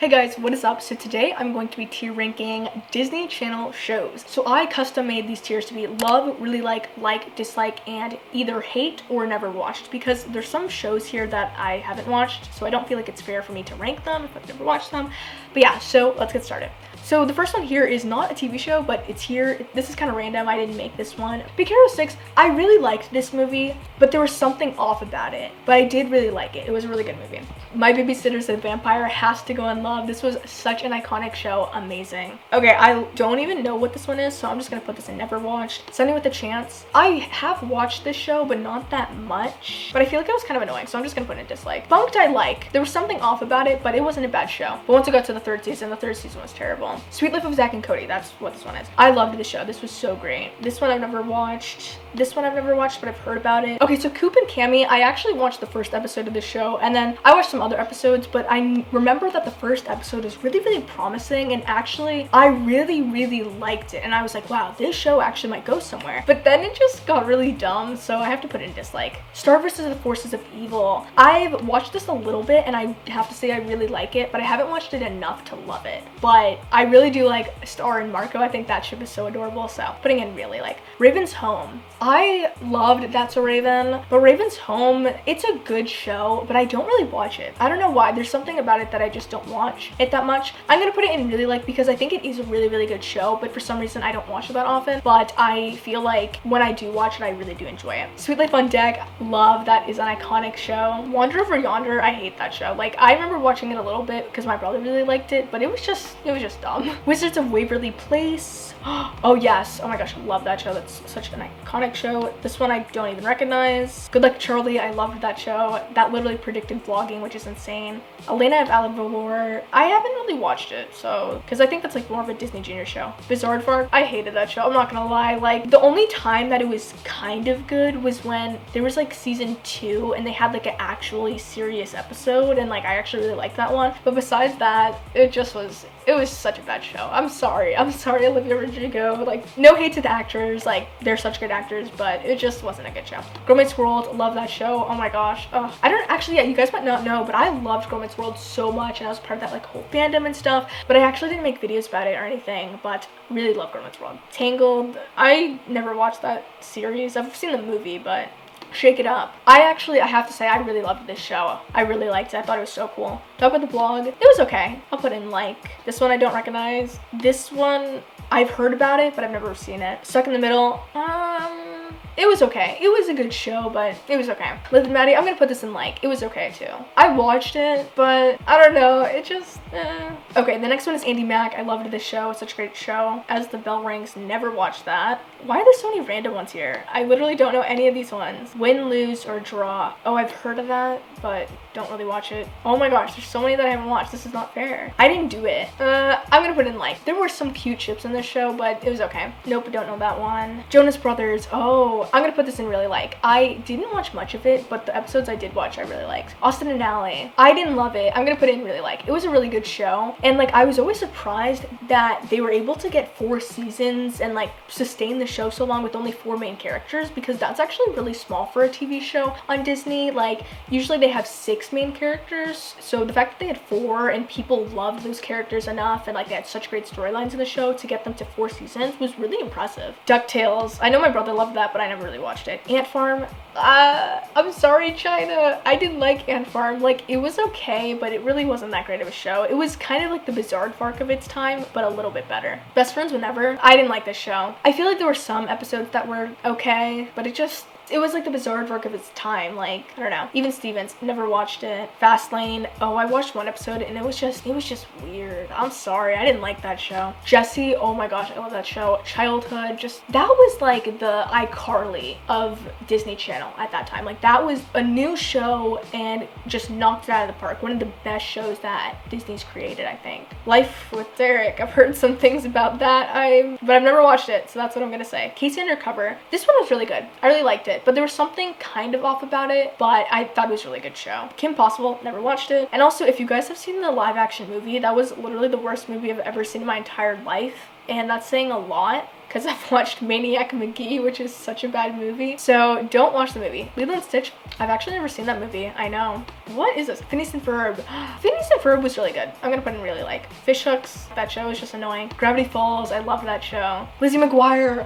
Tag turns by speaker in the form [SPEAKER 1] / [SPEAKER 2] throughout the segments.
[SPEAKER 1] Hey guys, what is up? So today I'm going to be tier ranking Disney Channel shows. So I custom made these tiers to be love, really like, dislike, and either hate or never watched, because there's some shows here that I haven't watched, so I don't feel like it's fair for me to rank them if I've never watched them. But yeah, so let's get started. So the first one here is not a TV show, but it's here. This is kind of random. I didn't make this one. Big Hero 6, I really liked this movie, but there was something off about it. But I did really like it. It was a really good movie. My Babysitter's a Vampire has to go in love. This was such an iconic show. Amazing. Okay, I don't even know what this one is, so I'm just gonna put this in never watched. Sunny with a Chance. I have watched this show, but not that much. But I feel like it was kind of annoying, so I'm just gonna put in a dislike. Bunked I like. There was something off about it, but it wasn't a bad show. But once I got to the third season was terrible. Sweet Life of Zack and Cody, that's what this one is. I loved the show. This was so great. This one I've never watched. This one I've never watched, but I've heard about it. Okay, so Coop and Cammy, I actually watched the first episode of the show, and then I watched some other episodes, but I remember that the first episode was really, really promising, and actually, I really, really liked it, and I was like, wow, this show actually might go somewhere. But then it just got really dumb, so I have to put in dislike. Star vs. the Forces of Evil. I've watched this a little bit, and I have to say I really like it, but I haven't watched it enough to love it. But I really do like Star and Marco. I think that ship is so adorable, so putting in really like. Raven's Home. I loved That's a Raven, but Raven's Home, it's a good show, but I don't really watch it. I don't know why. There's something about it that I just don't watch it that much. I'm gonna put it in really like because I think it is a really, really good show, but for some reason I don't watch it that often. But I feel like when I do watch it, I really do enjoy it. Sweet Life on Deck, love. That is an iconic show. Wander Over Yonder, I hate that show. Like, I remember watching it a little bit because my brother really liked it, but it was just dumb. Wizards of Waverly Place. Oh yes, oh my gosh, I love that show. That's such an iconic show. This one I don't even recognize. Good Luck Charlie, I loved that show. That literally predicted vlogging, which is insane. Elena of Alavalor, I haven't really watched it, so, because I think that's like more of a Disney Junior show. Bizaardvark, I hated that show, I'm not gonna lie. Like, the only time that it was kind of good was when there was like season 2 and they had like an actually serious episode, and like I actually really liked that one. But besides that, it was such a bad show. I'm sorry Olivia Rodrigo. Like, no hate to the actors, like they're such good actors, but it just wasn't a good show. Girl Meets World, love that show. Oh my gosh. I don't actually, yeah, you guys might not know, but I loved Girl Meets World so much, and I was part of that like whole fandom and stuff, but I actually didn't make videos about it or anything, but really love Girl Meets World. Tangled, I never watched that series. I've seen the movie, but Shake It Up. I have to say, I really loved this show. I really liked it. I thought it was so cool. Talk About the Blog. It was okay. I'll put in like. This one I don't recognize. This one, I've heard about it, but I've never seen it. Stuck in the Middle. It was okay. It was a good show, but it was okay. Liv and Maddie, I'm gonna put this in like. It was okay too. I watched it, but I don't know. It just, Okay, the next one is Andy Mack. I loved this show. It's such a great show. As the Bell Rings, never watched that. Why are there so many random ones here? I literally don't know any of these ones. Win, Lose, or Draw. Oh, I've heard of that, but don't really watch it. Oh my gosh, there's so many that I haven't watched. This is not fair. I didn't do it. I'm gonna put in like. There were some cute ships in this show, but it was okay. Nope, don't know that one. Jonas Brothers. Oh, I'm gonna put this in really like. I didn't watch much of it, but the episodes I did watch I really liked. Austin and Ally. I didn't love it. I'm gonna put it in really like. It was a really good show, and like I was always surprised that they were able to get 4 seasons and like sustain the show so long with only 4 main characters, because that's actually really small for a TV show on Disney. Like, usually they have 6 main characters, so the fact that they had 4 and people loved those characters enough and like they had such great storylines in the show to get them to 4 seasons was really impressive. DuckTales. I know my brother loved that, but I never really watched it. Ant Farm. I'm sorry, China. I didn't like Ant Farm. Like, it was okay, but it really wasn't that great of a show. It was kind of like the Bizaardvark of its time, but a little bit better. Best Friends Whenever. I didn't like this show. I feel like there were some episodes that were okay, but it was like the Bizaardvark of its time. Like, I don't know. Even Stevens, never watched it. Fastlane. Oh, I watched one episode and it was just weird. I'm sorry, I didn't like that show. Jessie, oh my gosh, I love that show. Childhood, that was like the iCarly of Disney Channel at that time. Like, that was a new show and just knocked it out of the park. One of the best shows that Disney's created, I think. Life with Derek. I've heard some things about that, but I've never watched it, so that's what I'm gonna say. Casey Undercover. This one was really good. I really liked it. it, but there was something kind of off about it, but I thought it was a really good show. Kim Possible, never watched it. And also, if you guys have seen the live action movie, that was literally the worst movie I've ever seen in my entire life, and that's saying a lot because I've watched Maniac McGee, which is such a bad movie. So don't watch the movie. Lilo and Stitch, I've actually never seen that movie. I know. What is this? Phineas and Ferb. Phineas and Ferb was really good. I'm gonna put in really like. Fish Hooks, that show was just annoying. Gravity Falls, I loved that show. Lizzie McGuire.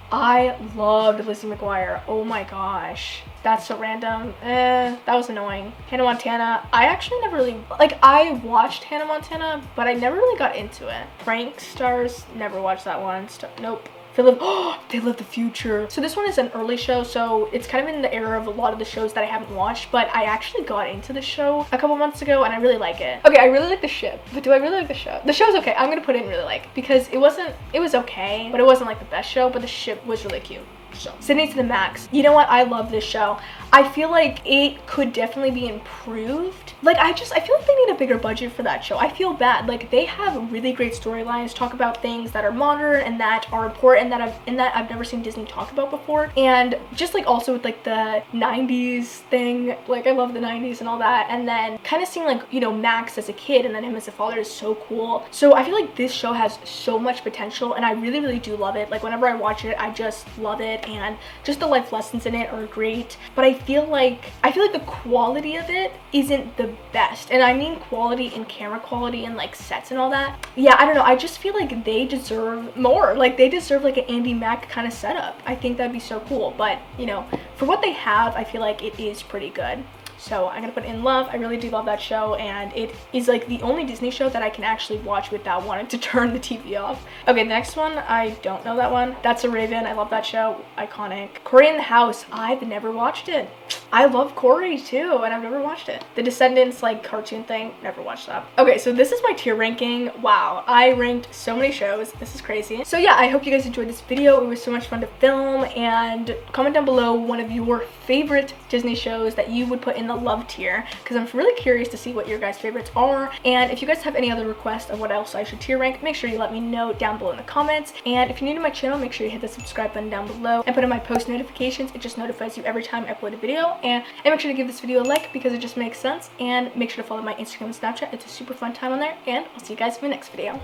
[SPEAKER 1] I loved Lizzie McGuire. Oh my gosh. That's so random. That was annoying. Hannah Montana. I actually never really, like, I watched Hannah Montana, but I never really got into it. Prank Stars, never watched that one. Nope. They Live the Future. So this one is an early show, so it's kind of in the era of a lot of the shows that I haven't watched, but I actually got into the show a couple months ago and I really like it. Okay, I really like the ship, but do I really like the show? The show's okay. I'm gonna put in really like, because it was okay, but it wasn't like the best show, but the ship was really cute. So, Sydney to the Max. You know what? I love this show. I feel like it could definitely be improved. Like, I feel like they need a bigger budget for that show. I feel bad. Like, they have really great storylines, talk about things that are modern and that are important and that I've never seen Disney talk about before. And just like also with like the 90s thing, like I love the 90s and all that. And then kind of seeing like, you know, Max as a kid and then him as a father is so cool. So I feel like this show has so much potential and I really, really do love it. Like, whenever I watch it, I just love it. And just the life lessons in it are great, but I feel like the quality of it isn't the best, and I mean quality in camera quality and like sets and all that. Yeah, I don't know, I just feel like they deserve more. Like, they deserve like an Andy Mack kind of setup. I think that'd be so cool, but you know, for what they have, I feel like it is pretty good. So I'm gonna put In Love. I really do love that show, and it is like the only Disney show that I can actually watch without wanting to turn the TV off. Okay, the next one, I don't know that one. That's a Raven. I love that show. Iconic. Cory in the House. I've never watched it. I love Cory too, and I've never watched it. The Descendants like cartoon thing, never watched that. Okay, so this is my tier ranking. Wow, I ranked so many shows. This is crazy. So yeah, I hope you guys enjoyed this video. It was so much fun to film, and comment down below one of your favorite Disney shows that you would put in the love tier, because I'm really curious to see what your guys' favorites are. And if you guys have any other requests of what else I should tier rank, make sure you let me know down below in the comments. And if you're new to my channel, make sure you hit the subscribe button down below and put in my post notifications. It just notifies you every time I upload a video. And make sure to give this video a like because it just makes sense. And make sure to follow my Instagram and Snapchat. It's a super fun time on there. And I'll see you guys in the next video.